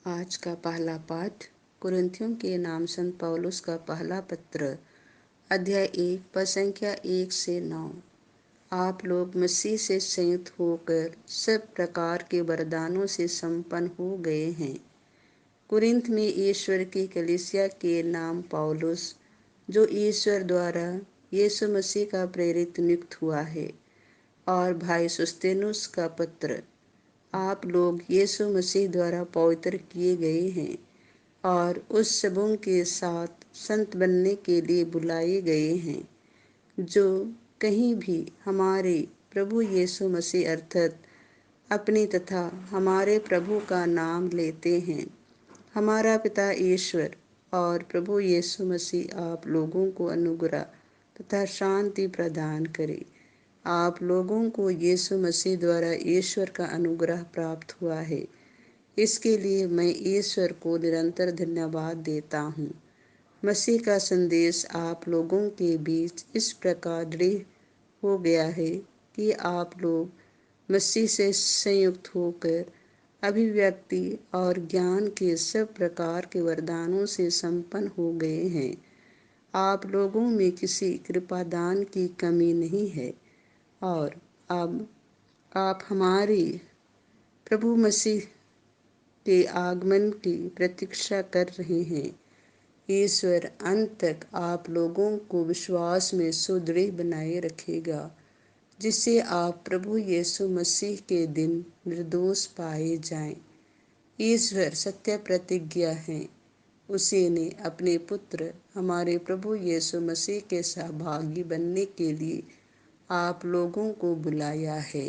आज का पहला पाठ कुरिन्थियों के नाम संत पौलुस का पहला पत्र अध्याय 1 पद संख्या 1 से 9। आप लोग मसीह से संयुक्त होकर सब प्रकार के वरदानों से संपन्न हो गए हैं। कुरिन्थ में ईश्वर की कलीसिया के नाम पौलुस, जो ईश्वर द्वारा यीशु मसीह का प्रेरित नियुक्त हुआ है, और भाई सुस्तेनुस का पत्र। आप लोग यीशु मसीह द्वारा पवित्र किए गए हैं और उस सबों के साथ संत बनने के लिए बुलाए गए हैं, जो कहीं भी हमारे प्रभु यीशु मसीह अर्थात अपने तथा हमारे प्रभु का नाम लेते हैं। हमारा पिता ईश्वर और प्रभु यीशु मसीह आप लोगों को अनुग्रह तथा शांति प्रदान करे। आप लोगों को यीशु मसीह द्वारा ईश्वर का अनुग्रह प्राप्त हुआ है। इसके लिए मैं ईश्वर को निरंतर धन्यवाद देता हूँ। मसीह का संदेश आप लोगों के बीच इस प्रकार दृढ़ हो गया है कि आप लोग मसीह से संयुक्त होकर अभिव्यक्ति और ज्ञान के सब प्रकार के वरदानों से संपन्न हो गए हैं। आप लोगों में किसी कृपादान की कमी नहीं है, और अब आप हमारे प्रभु मसीह के आगमन की प्रतीक्षा कर रहे हैं। ईश्वर अंत तक आप लोगों को विश्वास में सुदृढ़ बनाए रखेगा, जिससे आप प्रभु यीशु मसीह के दिन निर्दोष पाए जाएं। ईश्वर सत्य प्रतिज्ञा है। उसी ने अपने पुत्र हमारे प्रभु यीशु मसीह के सहभागी बनने के लिए आप लोगों को बुलाया है।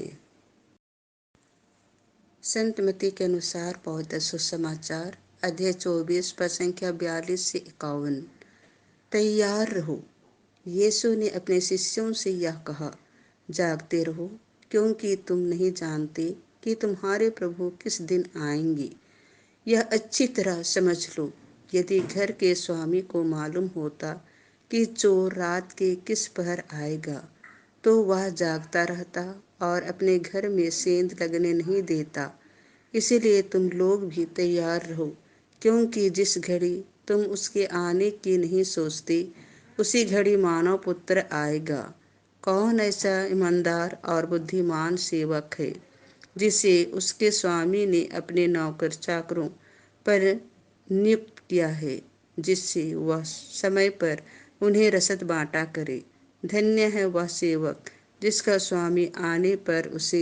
संत मत्ती के अनुसार पवित्र सुसमाचार अध्याय 24 पद संख्या 42 से 51। तैयार रहो। यीशु ने अपने शिष्यों से यह कहा, जागते रहो, क्योंकि तुम नहीं जानते कि तुम्हारे प्रभु किस दिन आएंगे। यह अच्छी तरह समझ लो। यदि घर के स्वामी को मालूम होता कि चोर रात के किस पहर आएगा, तो वह जागता रहता और अपने घर में सेंध लगने नहीं देता। इसीलिए तुम लोग भी तैयार रहो, क्योंकि जिस घड़ी तुम उसके आने की नहीं सोचते, उसी घड़ी मानव पुत्र आएगा। कौन ऐसा ईमानदार और बुद्धिमान सेवक है, जिसे उसके स्वामी ने अपने नौकर चाकरों पर नियुक्त किया है, जिससे वह समय पर उन्हें रसद बांटा करे। धन्य है वह सेवक, जिसका स्वामी आने पर उसे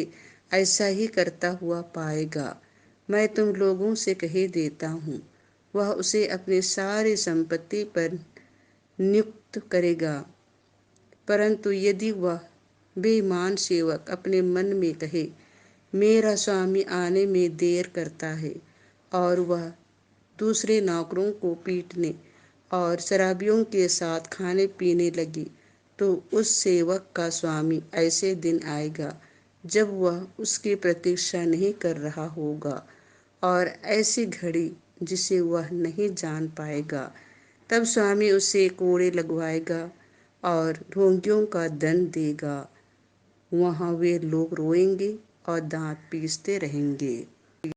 ऐसा ही करता हुआ पाएगा। मैं तुम लोगों से कह देता हूँ, वह उसे अपनी सारी संपत्ति पर नियुक्त करेगा। परंतु यदि वह बेईमान सेवक अपने मन में कहे, मेरा स्वामी आने में देर करता है, और वह दूसरे नौकरों को पीटने और शराबियों के साथ खाने पीने लगी, तो उस सेवक का स्वामी ऐसे दिन आएगा जब वह उसकी प्रतीक्षा नहीं कर रहा होगा, और ऐसी घड़ी जिसे वह नहीं जान पाएगा। तब स्वामी उसे कोड़े लगवाएगा और ढोंगियों का दंड देगा। वहाँ वे लोग रोएंगे और दांत पीसते रहेंगे।